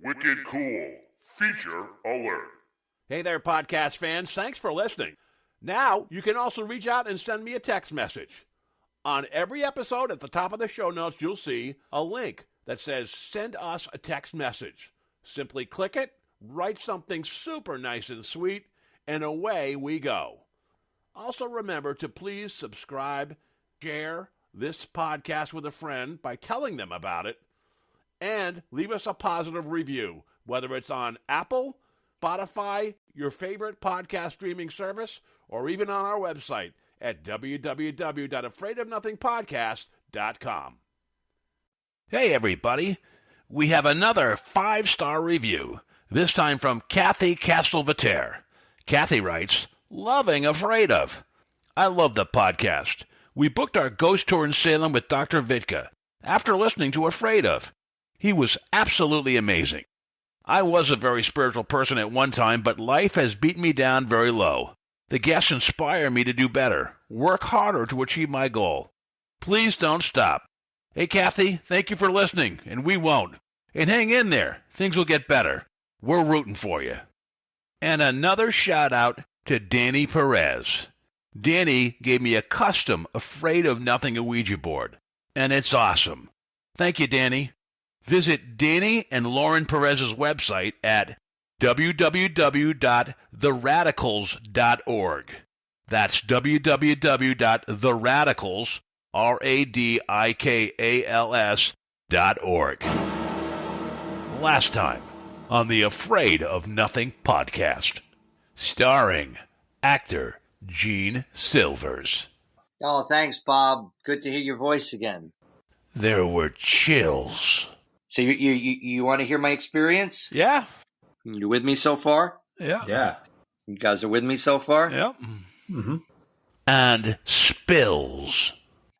Wicked cool. Feature alert. Hey there, podcast fans. Thanks for listening. Now, you can also reach out and send me a text message. On every episode, at the top of the show notes, you'll see a link that says, send us a text message. Simply click it, write something super nice and sweet, and away we go. Also remember to please subscribe, share this podcast with a friend by telling them about it, and leave us a positive review, whether it's on Apple, Spotify, your favorite podcast streaming service, or even on our website at www.afraidofnothingpodcast.com. Hey, everybody. We have another 5-star review, this time from Kathy Castelveter. Kathy writes, "Loving Afraid Of. I love the podcast. We booked our ghost tour in Salem with Dr. Vitka after listening to Afraid Of. He was absolutely amazing. I was a very spiritual person at one time, but life has beaten me down very low. The guests inspire me to do better, work harder to achieve my goal. Please don't stop. Hey, Kathy, thank you for listening, and we won't. And hang in there. Things will get better. We're rooting for you." And another shout-out to Danny Perez. Danny gave me a custom Afraid of Nothing Ouija board, and it's awesome. Thank you, Danny. Visit Danny and Lauren Perez's website at www.theradicals.org. That's www.theradicals, radicals.org. Last time on the Afraid of Nothing podcast, starring actor Gene Silvers. Oh, thanks, Bob. Good to hear your voice again. There were chills. So you want to hear my experience? Yeah. You with me so far? Yeah. You guys are with me so far? Yep. Mm-hmm. And spills.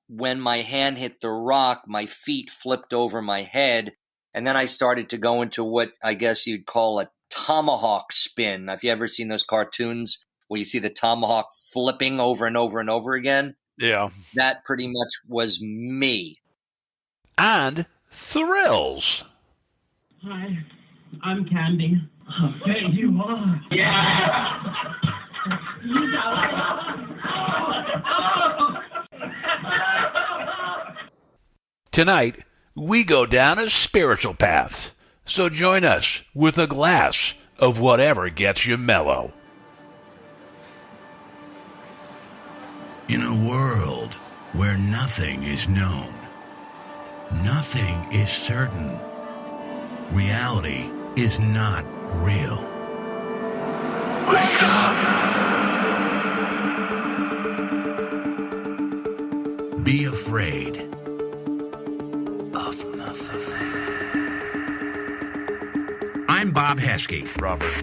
When my hand hit the rock, my feet flipped over my head, and then I started to go into what I guess you'd call a tomahawk spin. Have you ever seen those cartoons where you see the tomahawk flipping over and over and over again? Yeah. That pretty much was me. And thrills. Hi, I'm Candy. Oh, there you are. Yeah! Tonight, we go down a spiritual path. So join us with a glass of whatever gets you mellow. In a world where nothing is known, nothing is certain, reality is not real. Wake up! Be afraid of nothing. I'm Bob Heskey. Robert.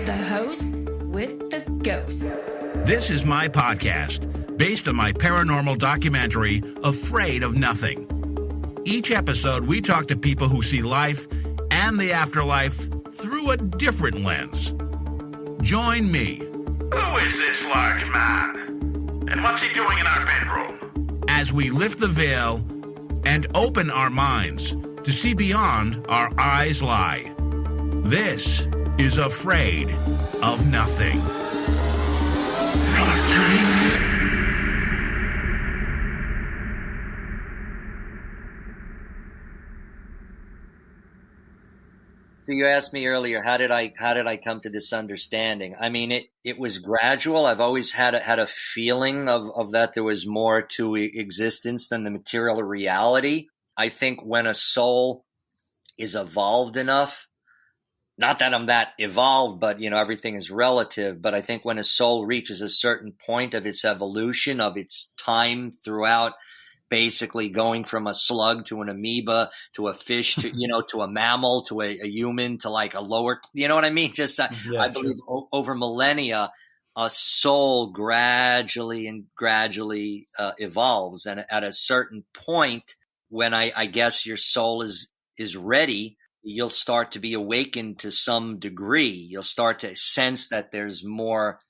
The host with the ghost. This is my podcast, based on my paranormal documentary, Afraid of Nothing. Each episode, we talk to people who see life and the afterlife through a different lens. Join me. Who is this large man? And what's he doing in our bedroom? As we lift the veil and open our minds to see beyond our eyes lie. This is Afraid of Nothing. So you asked me earlier, how did I come to this understanding? I mean, it was gradual. I've always had a feeling of that there was more to existence than the material reality. I think when a soul is evolved enough, not that I'm that evolved, but everything is relative. But I think when a soul reaches a certain point of its evolution, of its time throughout, basically going from a slug to an amoeba to a fish to to a mammal to a human to like a lower, you know what I mean? Just I believe over millennia, a soul gradually evolves, and at a certain point, when I guess your soul is ready, you'll start to be awakened to some degree. You'll start to sense that there's more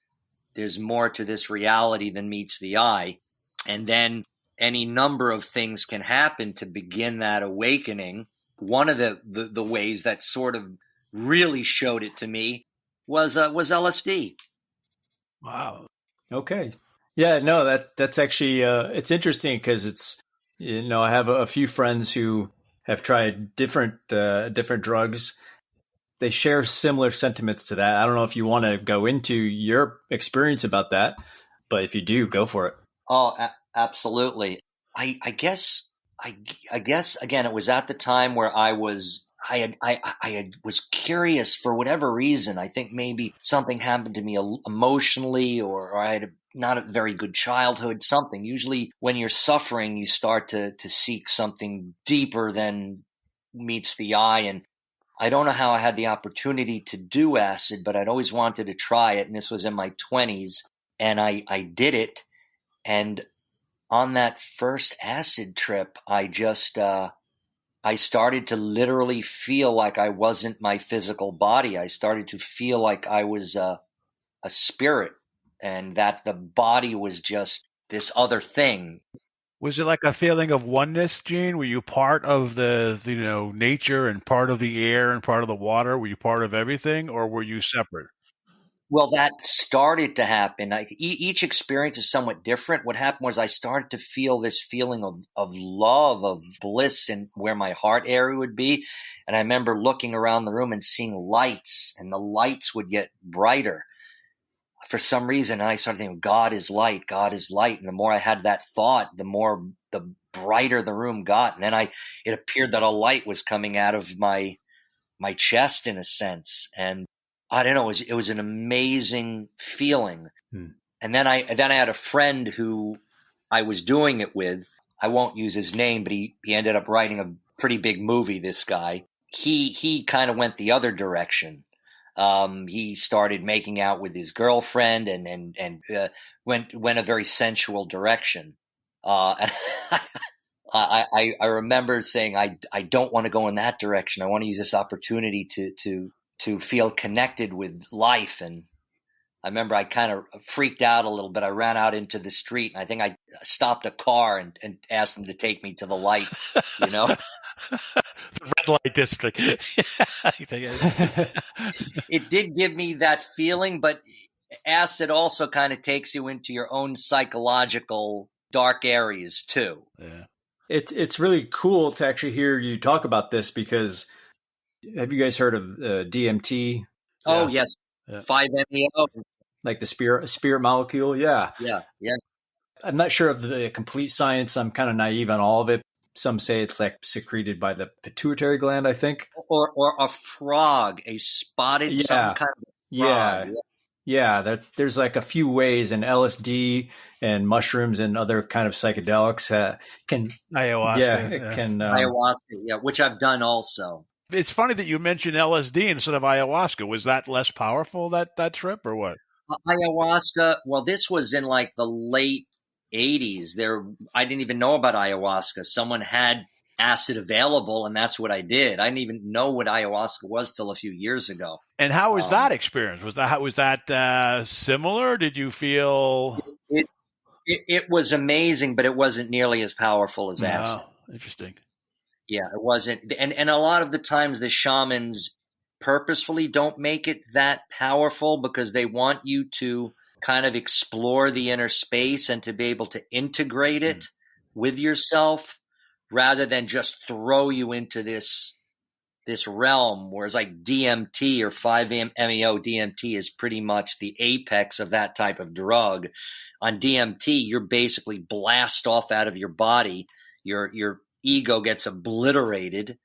to this reality than meets the eye, and then any number of things can happen to begin that awakening. One of the ways that sort of really showed it to me was LSD. Wow. Okay. Yeah, no, that's actually it's interesting because it's, I have a few friends who have tried different drugs. They share similar sentiments to that. I don't know if you want to go into your experience about that, but if you do, go for it. Oh, absolutely. I guess again, it was at the time where I was curious for whatever reason. I think maybe something happened to me emotionally, or I had not a very good childhood, something. Usually when you're suffering, you start to seek something deeper than meets the eye. And I don't know how I had the opportunity to do acid, but I'd always wanted to try it. And this was in my 20s, and I did it. And on that first acid trip, I just, I started to literally feel like I wasn't my physical body. I started to feel like I was a spirit, and that the body was just this other thing. Was it like a feeling of oneness, Gene? Were you part of the nature and part of the air and part of the water? Were you part of everything, or were you separate? Well, that started to happen. Each experience is somewhat different. What happened was I started to feel this feeling of love, of bliss, and where my heart area would be. And I remember looking around the room and seeing lights, and the lights would get brighter. For some reason, I started thinking, God is light, God is light. And the more I had that thought, the brighter the room got. And then it appeared that a light was coming out of my chest, in a sense. And I don't know, it was an amazing feeling. And then I had a friend who I was doing it with. I won't use his name, but he ended up writing a pretty big movie, this guy. He kind of went the other direction. He started making out with his girlfriend and went a very sensual direction. And I remember saying, I don't want to go in that direction. I want to use this opportunity to feel connected with life. And I remember I kind of freaked out a little bit. I ran out into the street, and I think I stopped a car and asked them to take me to the light, The red light district. It did give me that feeling, but acid also kind of takes you into your own psychological dark areas too. Yeah. It's really cool to actually hear you talk about this, because have you guys heard of DMT? Oh, yes. 5-MeO. Like the spirit molecule? Yeah. Yeah. I'm not sure of the complete science. I'm kind of naive on all of it. Some say it's like secreted by the pituitary gland, I think. Or a frog, a spotted some kind of frog. Yeah, there's like a few ways, and LSD and mushrooms and other kind of psychedelics can ayahuasca. Ayahuasca, which I've done also. It's funny that you mentioned LSD instead of ayahuasca. Was that less powerful that trip, or what? Ayahuasca. Well, this was in like the late 80s. I didn't even know about ayahuasca. Someone had acid available, and that's what I did. I didn't even know what ayahuasca was till a few years ago. And how was that experience? Was that similar? Did you feel it was amazing, but it wasn't nearly as powerful as acid. Interesting. Yeah, it wasn't. And a lot of the times the shamans purposefully don't make it that powerful, because they want you to kind of explore the inner space and to be able to integrate it with yourself, rather than just throw you into this realm. Whereas like DMT or 5-MeO, DMT is pretty much the apex of that type of drug. On DMT, you're basically blast off out of your body. Your ego gets obliterated.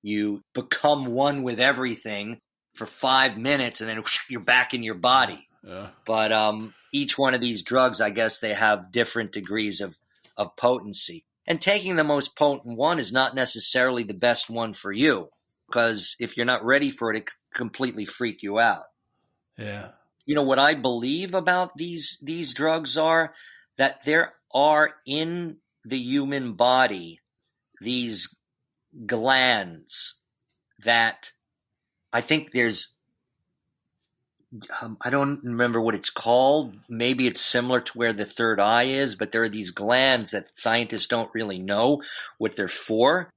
You become one with everything for 5 minutes, and then you're back in your body. Yeah. But each one of these drugs, I guess they have different degrees of potency. And taking the most potent one is not necessarily the best one for you, because if you're not ready for it, it could completely freak you out. Yeah. What I believe about these drugs are that there are in the human body these glands that I think there's I don't remember what it's called. Maybe it's similar to where the third eye is, but there are these glands that scientists don't really know what they're for.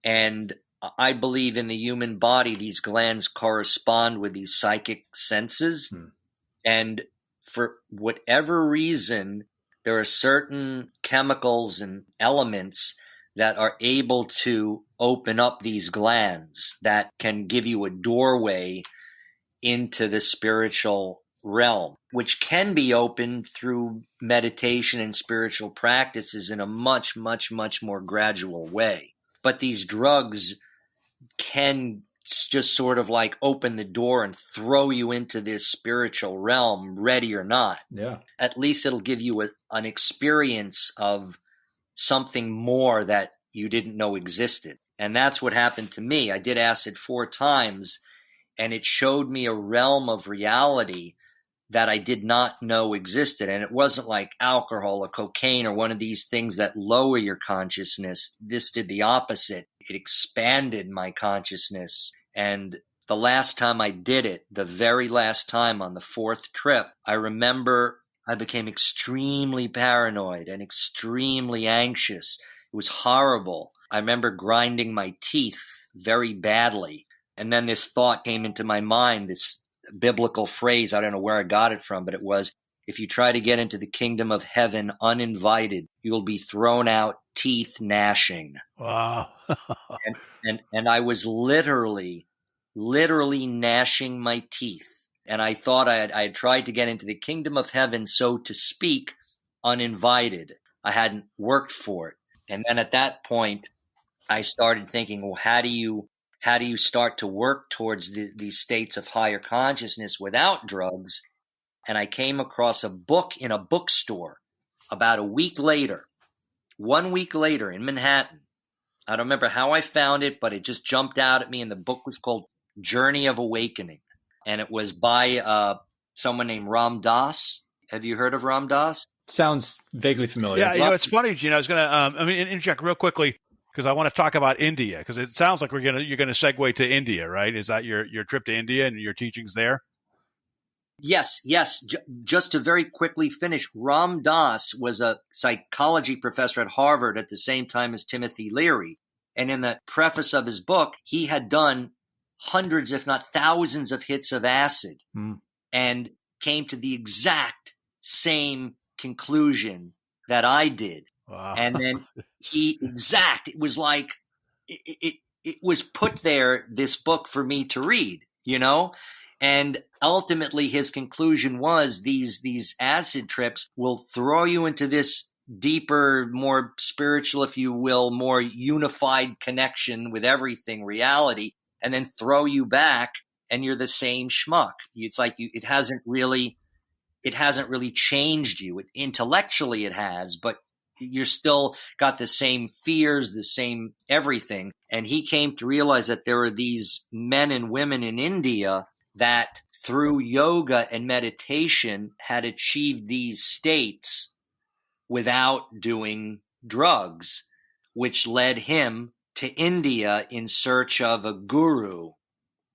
And I believe in the human body, these glands correspond with these psychic senses. And for whatever reason, there are certain chemicals and elements that are able to open up these glands that can give you a doorway into the spiritual realm, which can be opened through meditation and spiritual practices in a much, much, much more gradual way. But these drugs can just sort of like open the door and throw you into this spiritual realm, ready or not. Yeah. At least it'll give you an experience of something more that you didn't know existed. And that's what happened to me. I did acid 4 times, and it showed me a realm of reality that I did not know existed. And it wasn't like alcohol or cocaine or one of these things that lower your consciousness. This did the opposite. It expanded my consciousness. And the last time I did it, the very last time on the 4th trip, I remember I became extremely paranoid and extremely anxious. It was horrible. I remember grinding my teeth very badly. And then this thought came into my mind, this biblical phrase. I don't know where I got it from, but it was, if you try to get into the kingdom of heaven uninvited, you will be thrown out teeth gnashing. Wow. and I was literally gnashing my teeth. And I thought I had tried to get into the kingdom of heaven, so to speak, uninvited. I hadn't worked for it. And then at that point, I started thinking, well, how do you start to work towards these states of higher consciousness without drugs? And I came across a book in a bookstore about 1 week later in Manhattan. I don't remember how I found it, but it just jumped out at me. And the book was called Journey of Awakening. And it was by someone named Ram Dass. Have you heard of Ram Dass? Sounds vaguely familiar. Yeah, it's funny, Gene. I was going to interject real quickly, because I want to talk about India, because it sounds like you're going to segue to India, right? Is that your trip to India and your teachings there? Yes. Just to very quickly finish, Ram Dass was a psychology professor at Harvard at the same time as Timothy Leary. And in the preface of his book, he had done hundreds, if not thousands, of hits of acid and came to the exact same conclusion that I did. Wow. And then it was like, it was put there, this book, for me to read, and ultimately his conclusion was these acid trips will throw you into this deeper, more spiritual, if you will, more unified connection with everything, reality, and then throw you back and you're the same schmuck. It's like it hasn't really changed you. Intellectually it has, but you're still got the same fears, the same everything. And he came to realize that there are these men and women in India that through yoga and meditation had achieved these states without doing drugs, which led him to India in search of a guru.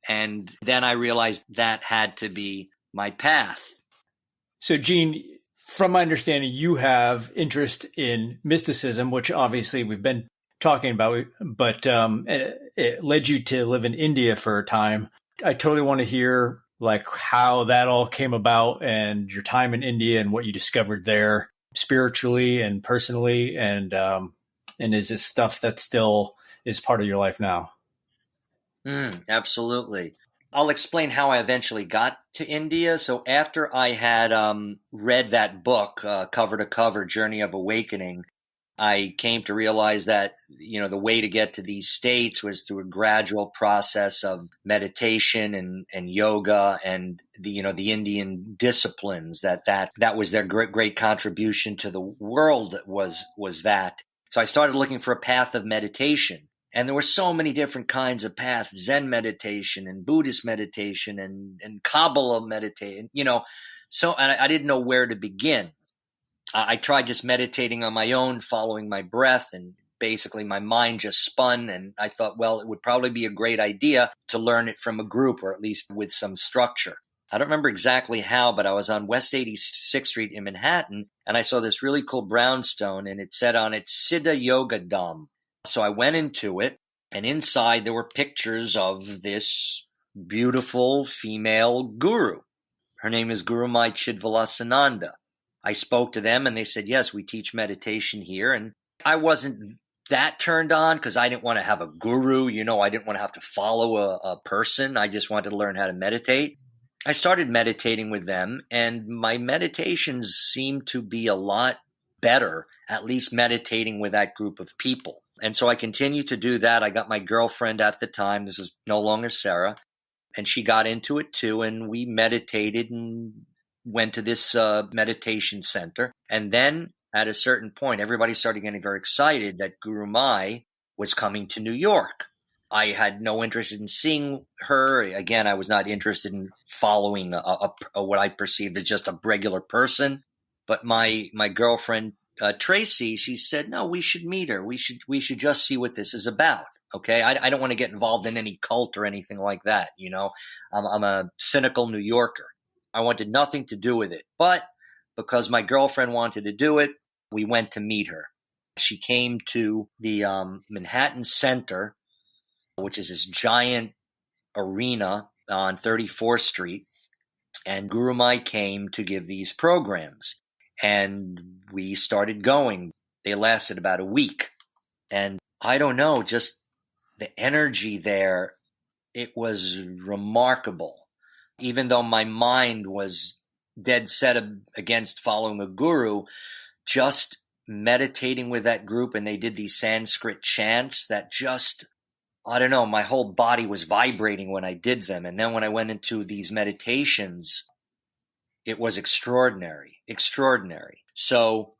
And then I realized that had to be my path. So, Gene, from my understanding, you have interest in mysticism, which obviously we've been talking about, but it led you to live in India for a time. I totally want to hear like how that all came about and your time in India and what you discovered there spiritually and personally. And is this stuff that still is part of your life now? Absolutely. I'll explain how I eventually got to India. So after I had read that book, cover to cover, Journey of Awakening, I came to realize that, the way to get to these states was through a gradual process of meditation and yoga and the Indian disciplines, that was their great contribution to the world was that. So I started looking for a path of meditation. And there were so many different kinds of paths, Zen meditation and Buddhist meditation and Kabbalah meditation, so and I didn't know where to begin. I tried just meditating on my own, following my breath, and basically my mind just spun. And I thought, well, it would probably be a great idea to learn it from a group, or at least with some structure. I don't remember exactly how, but I was on West 86th Street in Manhattan, and I saw this really cool brownstone, and it said on it, Siddha Yoga Dham. So I went into it, and inside there were pictures of this beautiful female guru. Her name is Guru Mai Chidvilasananda. I spoke to them, and they said, yes, we teach meditation here. And I wasn't that turned on because I didn't want to have a guru. I didn't want to have to follow a person. I just wanted to learn how to meditate. I started meditating with them, and my meditations seemed to be a lot better, at least meditating with that group of people. And so I continued to do that. I got my girlfriend at the time. This is no longer Sarah. And she got into it too. And we meditated and went to this meditation center. And then at a certain point, everybody started getting very excited that Guru Mai was coming to New York. I had no interest in seeing her. Again, I was not interested in following what I perceived as just a regular person. But my girlfriend, Tracy, she said, no, we should meet her. We should just see what this is about. Okay. I don't want to get involved in any cult or anything like that. I'm a cynical New Yorker. I wanted nothing to do with it. But because my girlfriend wanted to do it, we went to meet her. She came to the Manhattan Center, which is this giant arena on 34th Street. And Guru Mai came to give these programs. And we started going. They lasted about a week. And I don't know, just the energy there, it was remarkable. Even though my mind was dead set against following a guru, just meditating with that group, and they did these Sanskrit chants that just, I don't know, my whole body was vibrating when I did them. And then when I went into these meditations, it was extraordinary. So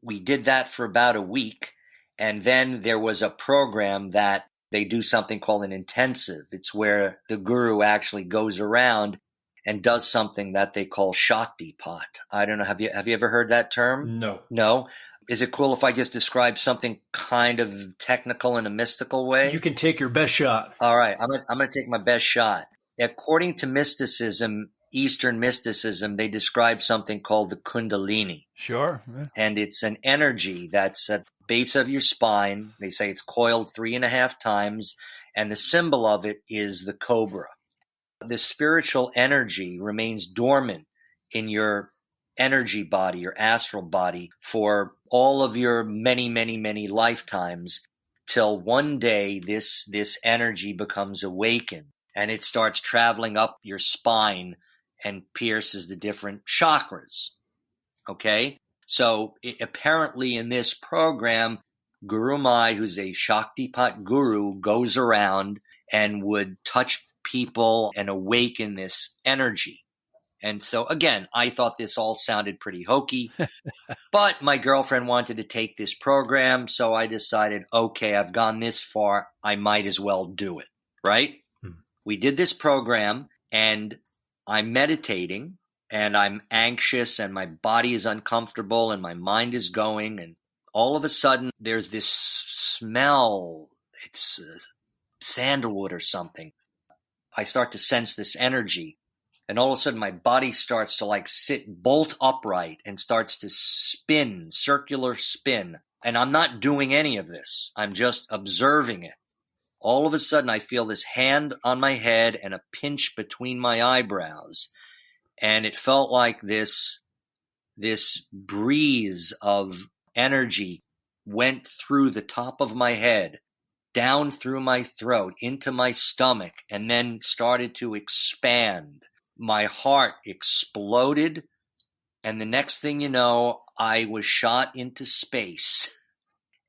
we did that for about a week. And then there was a program that they do something called an intensive. It's where the guru actually goes around and does something that they call Shaktipat. I don't know. Have you ever heard that term? No. Is it cool if I just describe something kind of technical in a mystical way? You can take your best shot. All right. I'm going to take my best shot. According to mysticism, Eastern mysticism, they describe something called the Kundalini. Sure. Yeah. And it's an energy that's at the base of your spine. They say it's coiled 3.5 times, and the symbol of it is the cobra. The spiritual energy remains dormant in your energy body, your astral body, for all of your many, many, many lifetimes, till one day this energy becomes awakened, and it starts traveling up your spine and pierces the different chakras. Okay? So apparently in this program, Guru Mai, who's a Shaktipat guru, goes around and would touch people and awaken this energy. And so, again, I thought this all sounded pretty hokey, but my girlfriend wanted to take this program, so I decided, okay, I've gone this far, I might as well do it, right? We did this program, and I'm meditating, and I'm anxious, and my body is uncomfortable, and my mind is going, and all of a sudden, there's this smell. It's sandalwood or something. I start to sense this energy, and all of a sudden, my body starts to sit bolt upright and starts to spin, circular spin, and I'm not doing any of this. I'm just observing it. All of a sudden, I feel this hand on my head and a pinch between my eyebrows. And it felt like this breeze of energy went through the top of my head, down through my throat, into my stomach, and then started to expand. My heart exploded. And the next thing you know, I was shot into space.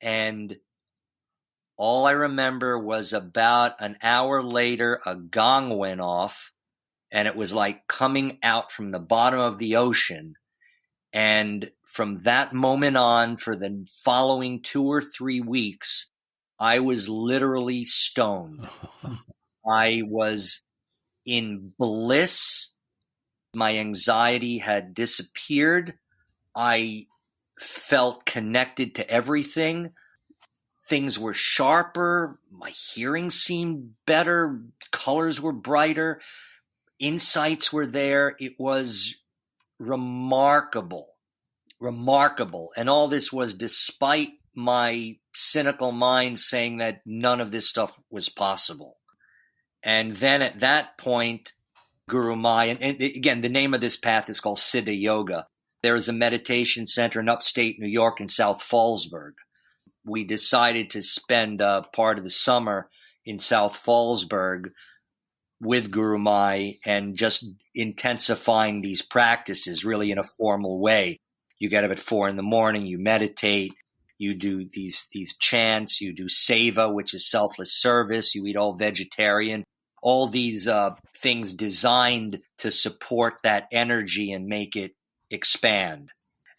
And all I remember was about an hour later, a gong went off, and it was like coming out from the bottom of the ocean. And from that moment on, for the following 2 or 3 weeks, I was literally stoned. I was in bliss. My anxiety had disappeared. I felt connected to everything. Things were sharper. My hearing seemed better. Colors were brighter. insights were there. It was remarkable. And all this was despite my cynical mind saying that none of this stuff was possible. And then at that point, Guru Mai, and again, the name of this path is called Siddha Yoga. There is a meditation center in upstate New York in South Fallsburg. We decided to spend part of the summer in South Fallsburg with Guru Mai and just intensifying these practices really in a formal way. You get up at 4 a.m, you meditate, you do these chants, you do seva, which is selfless service, you eat all vegetarian, all these things designed to support that energy and make it expand.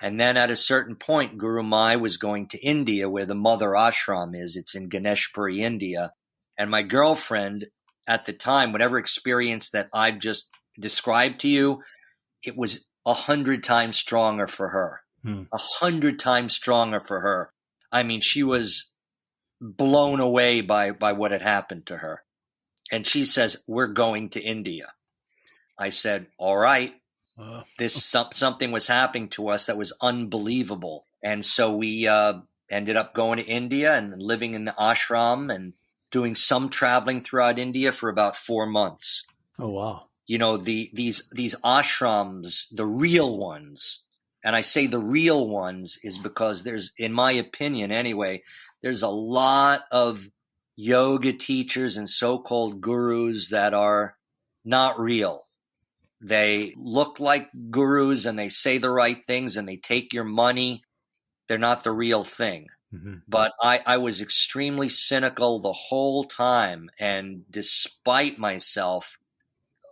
And then at a certain point, Guru Mai was going to India, where the mother ashram is. It's in Ganeshpuri, India. And my girlfriend at the time, whatever experience that I've just described to you, it was 100 times stronger for her. 100 times stronger for her. I mean, she was blown away by what had happened to her. And she says, we're going to India. I said, all right. Something was happening to us that was unbelievable. And so we ended up going to India and living in the ashram and doing some traveling throughout India for about 4 months. Oh, wow. You know, these ashrams, the real ones, and I say the real ones is because there's, in my opinion anyway, there's a lot of yoga teachers and so-called gurus that are not real. They look like gurus and they say the right things and they take your money. They're not the real thing. Mm-hmm. But I was extremely cynical the whole time. And despite myself,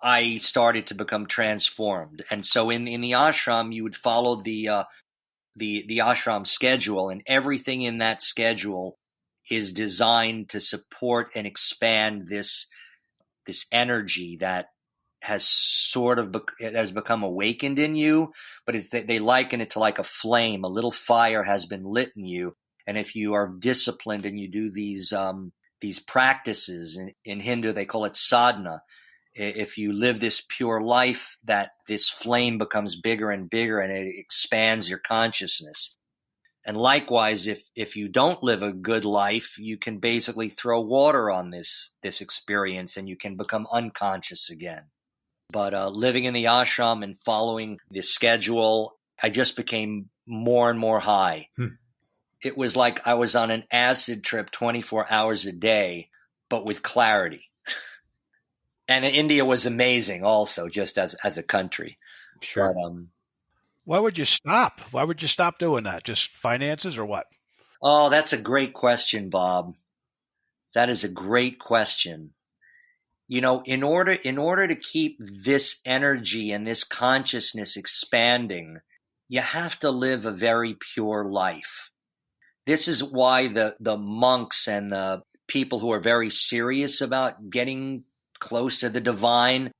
I started to become transformed. And so in the ashram, you would follow the ashram schedule, and everything in that schedule is designed to support and expand this energy that has become awakened in you, but they liken it to like a flame. A little fire has been lit in you, and if you are disciplined and you do these practices in Hindu, they call it sadhana. If you live this pure life, that this flame becomes bigger and bigger, and it expands your consciousness. And likewise, if you don't live a good life, you can basically throw water on this experience, and you can become unconscious again. But living in the ashram and following the schedule, I just became more and more high. It was like I was on an acid trip 24 hours a day, but with clarity. And India was amazing also, just as a country. Sure. But, why would you stop? Why would you stop doing that? Just finances or what? Oh, that's a great question, Bob. That is a great question. You know, in order to keep this energy and this consciousness expanding, you have to live a very pure life. This is why the monks and the people who are very serious about getting close to the divine,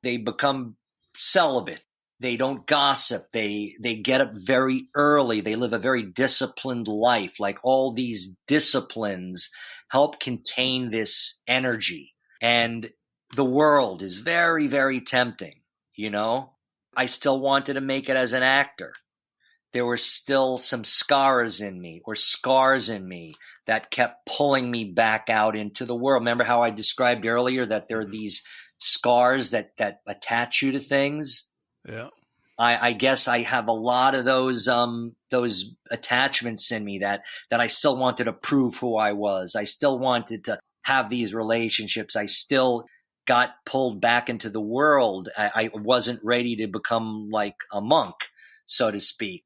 they become celibate. They don't gossip. They get up very early. They live a very disciplined life. Like, all these disciplines help contain this energy. And the world is very, very tempting, you know? I still wanted to make it as an actor. There were still some scars in me that kept pulling me back out into the world. Remember how I described earlier that there are these scars that attach you to things? Yeah. I guess I have a lot of those attachments in me that I still wanted to prove who I was. I still wanted to have these relationships. I still got pulled back into the world. I wasn't ready to become like a monk, so to speak.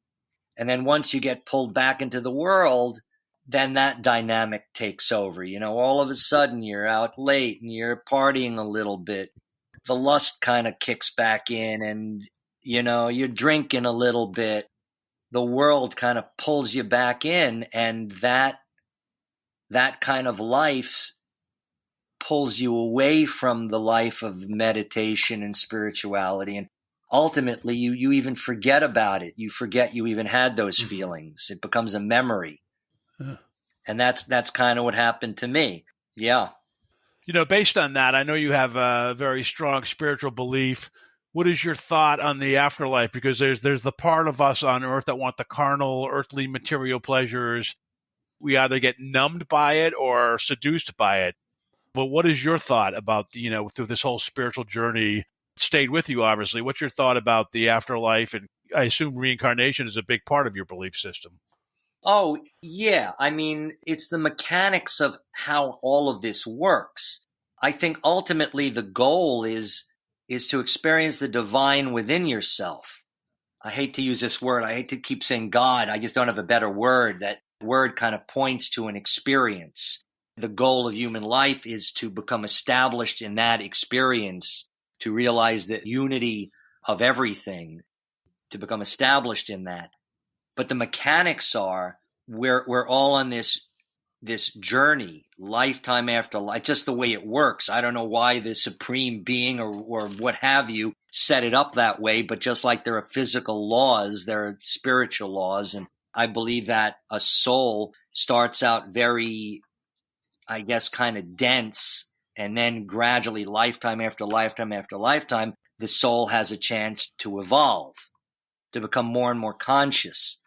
And then once you get pulled back into the world, then that dynamic takes over. You know, all of a sudden you're out late and you're partying a little bit. The lust kind of kicks back in, and, you know, you're drinking a little bit. The world kind of pulls you back in, and that kind of life pulls you away from the life of meditation and spirituality. And ultimately, you even forget about it. You forget you even had those feelings. It becomes a memory. And that's kind of what happened to me. Yeah. Based on that, I know you have a very strong spiritual belief. What is your thought on the afterlife? Because there's the part of us on earth that want the carnal, earthly, material pleasures. We either get numbed by it or seduced by it. But what is your thought about, through this whole spiritual journey? It stayed with you, obviously. What's your thought about the afterlife? And I assume reincarnation is a big part of your belief system. Oh, yeah. I mean, it's the mechanics of how all of this works. I think ultimately the goal is to experience the divine within yourself. I hate to use this word. I hate to keep saying God. I just don't have a better word. That word kind of points to an experience. The goal of human life is to become established in that experience, to realize the unity of everything, to become established in that. But the mechanics are we're all on this journey, lifetime after life, just the way it works. I don't know why the supreme being or what have you set it up that way, but just like there are physical laws, there are spiritual laws. And I believe that a soul starts out very, I guess, kind of dense, and then gradually, lifetime after lifetime after lifetime, the soul has a chance to evolve, to become more and more conscious.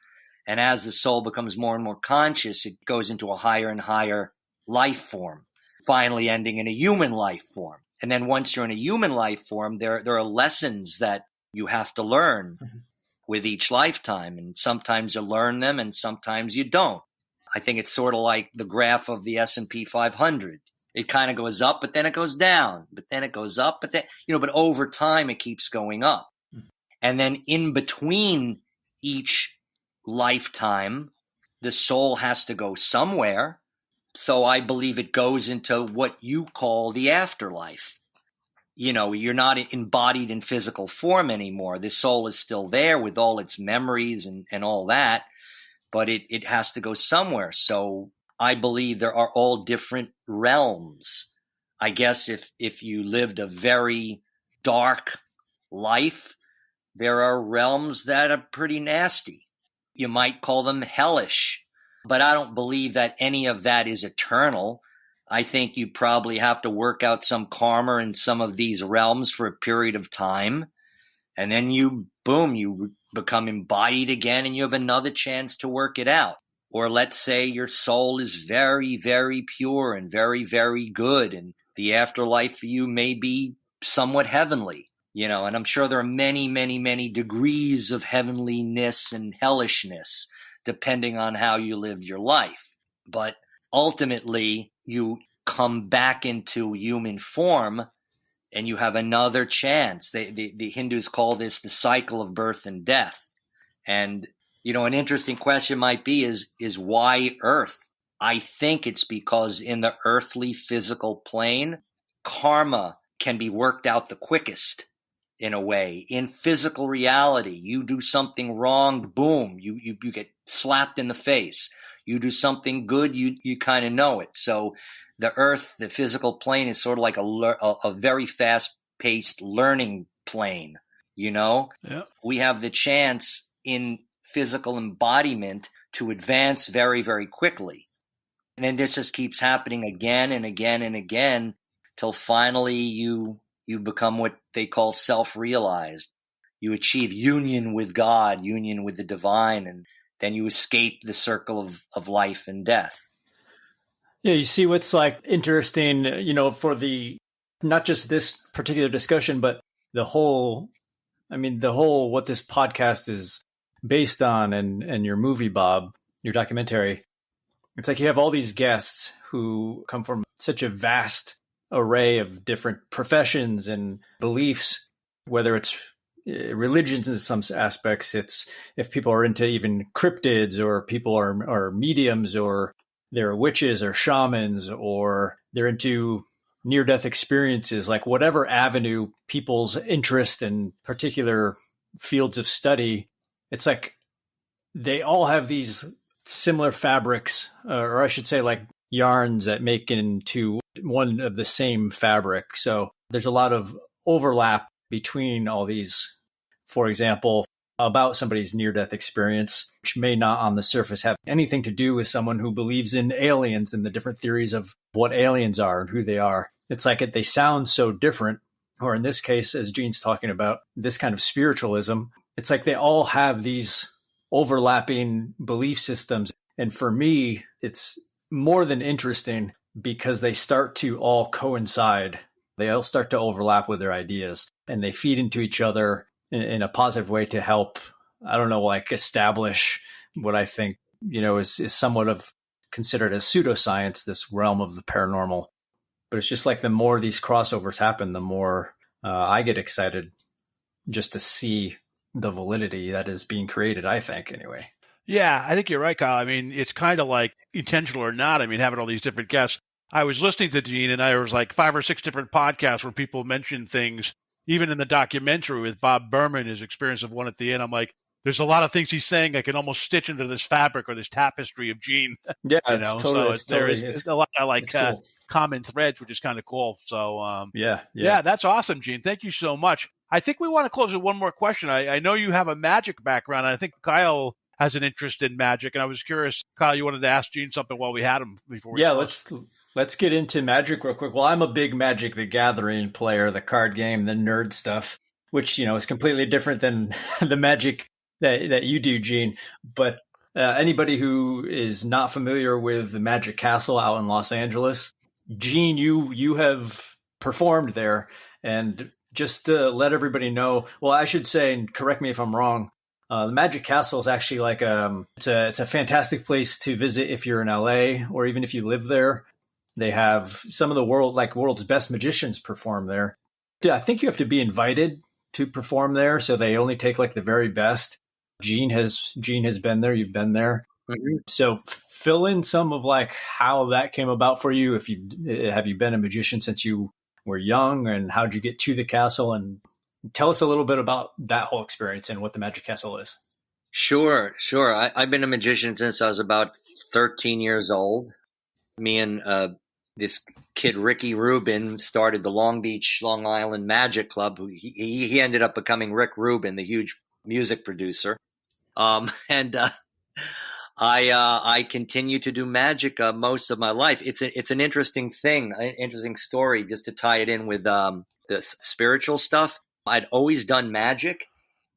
And as the soul becomes more and more conscious, it goes into a higher and higher life form, finally ending in a human life form. And then once you're in a human life form, there are lessons that you have to learn with each lifetime. And sometimes you learn them and sometimes you don't. I think it's sort of like the graph of the S&P 500. It kind of goes up, but then it goes down, but then it goes up, but then, but over time it keeps going up. And then in between each lifetime, the soul has to go somewhere. So I believe it goes into what you call the afterlife. You're not embodied in physical form anymore. The soul is still there with all its memories and all that, but it has to go somewhere. So I believe there are all different realms. I guess if you lived a very dark life, there are realms that are pretty nasty. You might call them hellish, but I don't believe that any of that is eternal. I think you probably have to work out some karma in some of these realms for a period of time. And then you become embodied again and you have another chance to work it out. Or let's say your soul is very, very pure and very, very good, and the afterlife for you may be somewhat heavenly. And I'm sure there are many, many, many degrees of heavenliness and hellishness, depending on how you lived your life. But ultimately, you come back into human form and you have another chance. The Hindus call this the cycle of birth and death. And, an interesting question might be is why Earth? I think it's because in the earthly physical plane, karma can be worked out the quickest. In a way, in physical reality, you do something wrong, boom, you get slapped in the face. You do something good, you kind of know it. So the earth, the physical plane is sort of like a very fast-paced learning plane, Yeah. We have the chance in physical embodiment to advance very, very quickly. And then this just keeps happening again and again and again till finally you become what they call self-realized. You achieve union with God, union with the divine, and then you escape the circle of life and death. Yeah, you see what's interesting, for not just this particular discussion, but the whole what this podcast is based on and your movie, Bob, your documentary. It's like you have all these guests who come from such a vast array of different professions and beliefs, whether it's religions in some aspects, it's if people are into even cryptids, or people are mediums, or they're witches or shamans, or they're into near-death experiences, like whatever avenue people's interest in particular fields of study, it's like they all have these similar fabrics, or I should say like yarns that make into one of the same fabric. So there's a lot of overlap between all these. For example, about somebody's near-death experience, which may not on the surface have anything to do with someone who believes in aliens and the different theories of what aliens are and who they are. it's like they sound so different. Or in this case, as Gene's talking about, this kind of spiritualism, it's like they all have these overlapping belief systems. And for me, it's more than interesting because they start to all coincide. They all start to overlap with their ideas and they feed into each other in a positive way to help, I don't know, like establish what I think, is somewhat of considered as pseudoscience, this realm of the paranormal. But it's just like the more these crossovers happen, the more I get excited just to see the validity that is being created, I think, anyway. Yeah, I think you're right, Kyle. I mean, it's kind of like intentional or not. I mean, having all these different guests. I was listening to Gene, and there was like 5 or 6 different podcasts where people mentioned things, even in the documentary with Bob Berman, his experience of one at the end. I'm like, there's a lot of things he's saying I can almost stitch into this fabric or this tapestry of Gene. Yeah, it's totally, it's a lot of like cool. Common threads, which is kind of cool. So yeah, that's awesome, Gene. Thank you so much. I think we want to close with one more question. I know you have a magic background, and I think Kyle has an interest in magic, and I was curious, Kyle, you wanted to ask Gene something while we had him before we let's get into magic real quick. Well, I'm a big Magic the Gathering player, the card game, the nerd stuff, which is completely different than the magic that you do, Gene. But anybody who is not familiar with the Magic Castle out in Los Angeles, Gene, you have performed there, and just to let everybody know, well, I should say, and correct me if I'm wrong, the Magic Castle is actually like it's a fantastic place to visit if you're in LA or even if you live there. They have some of the world's best magicians perform there. Yeah, I think you have to be invited to perform there, so they only take like the very best. Gene has been there. You've been there. Mm-hmm. So fill in some of like how that came about for you. Have you been a magician since you were young, and how'd you get to the castle? And tell us a little bit about that whole experience and what the Magic Castle is. Sure. I've been a magician since I was about 13 years old. Me and this kid, Ricky Rubin, started the Long Beach, Long Island Magic Club. He ended up becoming Rick Rubin, the huge music producer. I continue to do magic most of my life. It's an interesting thing, an interesting story, just to tie it in with the spiritual stuff. I'd always done magic,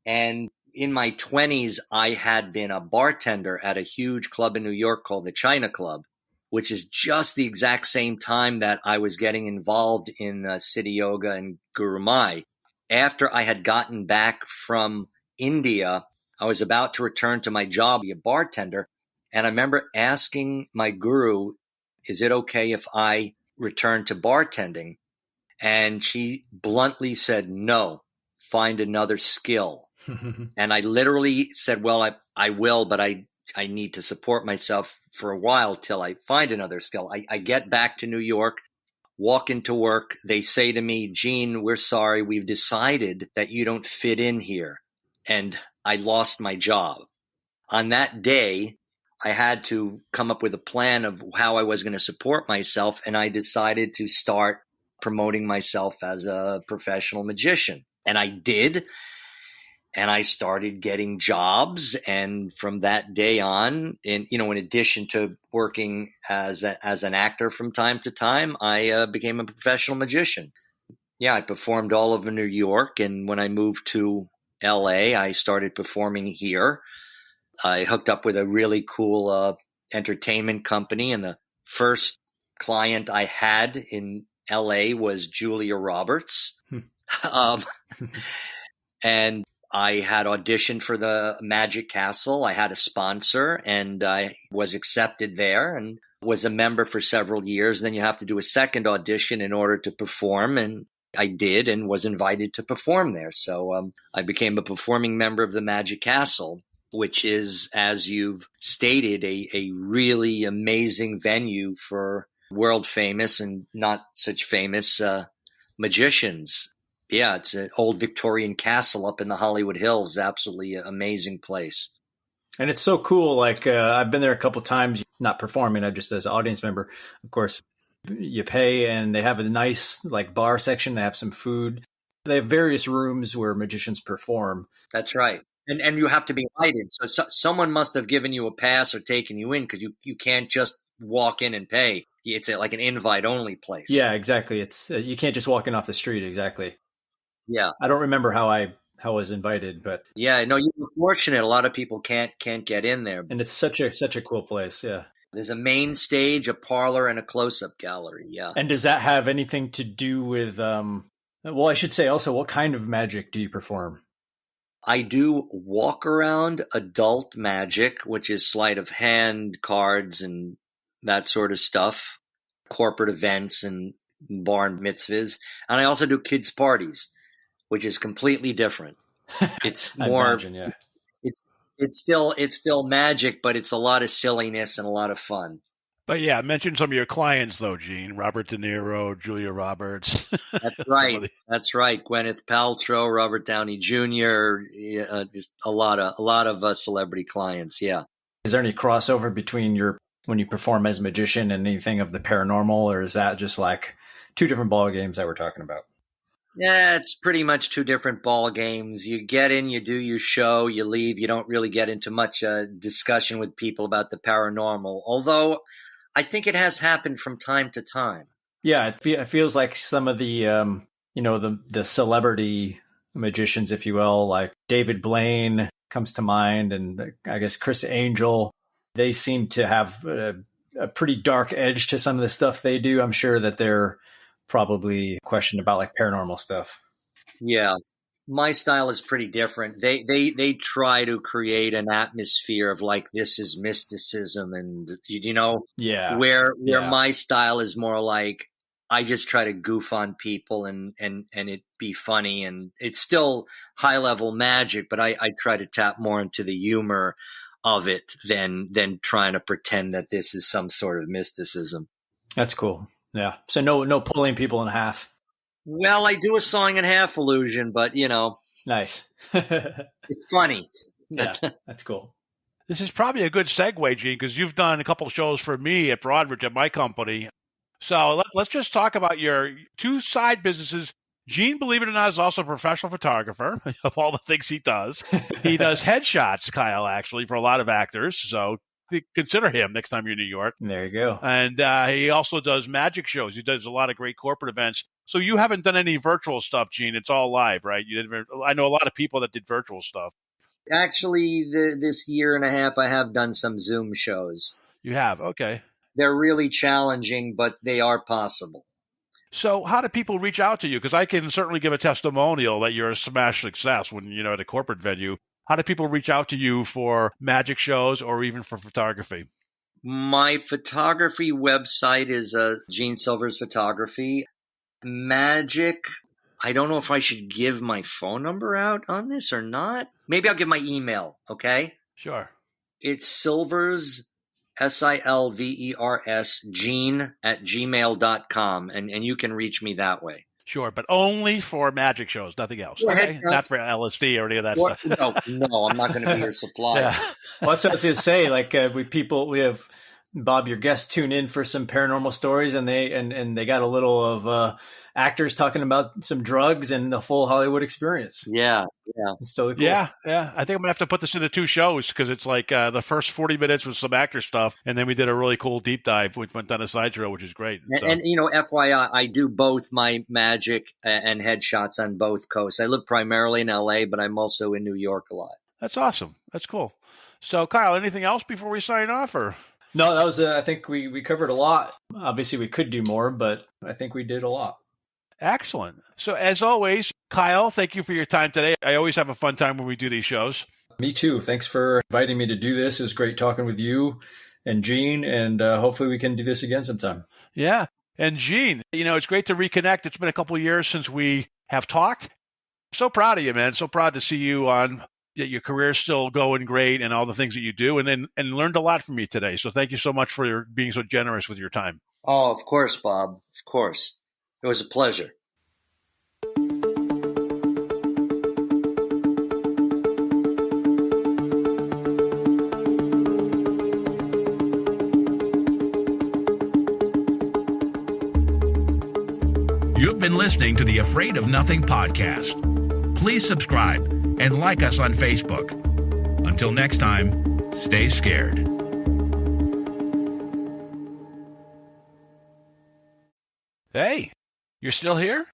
and in my 20s, I had been a bartender at a huge club in New York called the China Club, which is just the exact same time that I was getting involved in City Yoga and Guru Mai. After I had gotten back from India, I was about to return to my job, be a bartender, and I remember asking my guru, is it okay if I return to bartending? And she bluntly said, no, find another skill. And I literally said, well, I will, but I need to support myself for a while till I find another skill. I get back to New York, walk into work. They say to me, Gene, we're sorry. We've decided that you don't fit in here. And I lost my job. On that day, I had to come up with a plan of how I was going to support myself. And I decided to start promoting myself as a professional magician. And I did. And I started getting jobs. And from that day on, in addition to working as an actor from time to time, I became a professional magician. Yeah, I performed all over New York. And when I moved to LA, I started performing here. I hooked up with a really cool entertainment company. And the first client I had in LA was Julia Roberts. And I had auditioned for the Magic Castle. I had a sponsor, and I was accepted there and was a member for several years. Then you have to do a second audition in order to perform, and I did and was invited to perform there. So I became a performing member of the Magic Castle, which is, as you've stated, a really amazing venue for world famous and not such famous magicians. Yeah, it's an old Victorian castle up in the Hollywood Hills. Absolutely amazing place. And it's so cool. Like I've been there a couple of times, not performing, just as an audience member. Of course, you pay, and they have a nice like bar section. They have some food. They have various rooms where magicians perform. That's right. And you have to be invited. So someone must have given you a pass or taken you in, because you can't just walk in and pay. it's like an invite only place. Yeah, exactly. It's you can't just walk in off the street. Exactly. Yeah. I don't remember how I was invited, but Yeah, no, you were fortunate. A lot of people can't get in there. and it's such a cool place. Yeah. There's a main stage, a parlor, and a close-up gallery. Yeah. And does that have anything to do with well, I should say also, what kind of magic do you perform? I do walk around adult magic, which is sleight of hand, cards, and that sort of stuff, corporate events and bar mitzvahs. And I also do kids' parties, which is completely different. It's more, imagine, yeah. it's still magic, but it's a lot of silliness and a lot of fun. But yeah, mention some of your clients though, Gene. Robert De Niro, Julia Roberts. That's right. That's right. Gwyneth Paltrow, Robert Downey Jr., just a lot of celebrity clients. Yeah. Is there any crossover between when you perform as a magician and anything of the paranormal, or is that just like two different ball games that we're talking about? Yeah, it's pretty much two different ball games. You get in, you do your show, you leave. You don't really get into much discussion with people about the paranormal, although I think it has happened from time to time. Yeah, it feels like some of the, the celebrity magicians, if you will, like David Blaine comes to mind, and I guess Chris Angel, they seem to have a pretty dark edge to some of the stuff they do. I'm sure that they're probably questioned about like paranormal stuff. Yeah. My style is pretty different. They try to create an atmosphere of like, this is mysticism, and where my style is more like, I just try to goof on people and it be funny, and it's still high level magic, but I try to tap more into the humor of it than trying to pretend that this is some sort of mysticism. That's cool. Yeah. So no pulling people in half. Well, I do a song and half illusion, but nice. It's funny. Yeah, that's cool. This is probably a good segue, Gene, because you've done a couple of shows for me at Broadridge at my company. So let's just talk about your two side businesses. Gene, believe it or not, is also a professional photographer of all the things he does. He does headshots, Kyle, actually, for a lot of actors. So consider him next time you're in New York. There you go. And he also does magic shows. He does a lot of great corporate events. So you haven't done any virtual stuff, Gene. It's all live, right? I know a lot of people that did virtual stuff. Actually, this year and a half, I have done some Zoom shows. You have? Okay. They're really challenging, but they are possible. So how do people reach out to you? Because I can certainly give a testimonial that you're a smash success when, at a corporate venue. How do people reach out to you for magic shows or even for photography? My photography website is Gene Silver's Photography. Magic, I don't know if I should give my phone number out on this or not. Maybe I'll give my email, okay? Sure. It's Silvers, Silvers, Gene@gmail.com, and you can reach me that way. Sure, but only for magic shows, nothing else. Okay? Not for LSD or any of that stuff. No, I'm not going to be your supplier. Yeah. Well, that's what I was going to say. Like we have Bob, your guest, tune in for some paranormal stories, and they got a little of actors talking about some drugs and the full Hollywood experience. Yeah. It's totally cool. Yeah. I think I'm going to have to put this into two shows because it's like the first 40 minutes was some actor stuff, and then we did a really cool deep dive, which went down a side trail, which is great. And FYI, I do both my magic and headshots on both coasts. I live primarily in LA, but I'm also in New York a lot. That's awesome. That's cool. So, Kyle, anything else before we sign off, or? No, that was, I think we covered a lot. Obviously, we could do more, but I think we did a lot. Excellent. So, as always, Kyle, thank you for your time today. I always have a fun time when we do these shows. Me too. Thanks for inviting me to do this. It was great talking with you and Gene, and hopefully we can do this again sometime. Yeah. And Gene, it's great to reconnect. It's been a couple of years since we have talked. So proud of you, man. So proud to see you on. Your career's still going great and all the things that you do, and learned a lot from you today. So thank you so much for being so generous with your time. Oh, of course, Bob. Of course. It was a pleasure. You've been listening to the Afraid of Nothing podcast. Please subscribe and like us on Facebook. Until next time, stay scared. Hey, you're still here?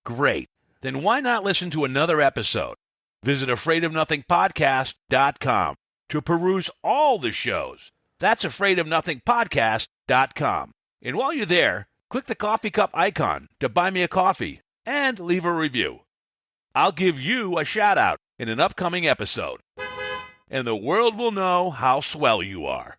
Great. Then why not listen to another episode? Visit afraidofnothingpodcast.com to peruse all the shows. That's afraidofnothingpodcast.com. And while you're there, click the coffee cup icon to buy me a coffee and leave a review. I'll give you a shout out in an upcoming episode, and the world will know how swell you are.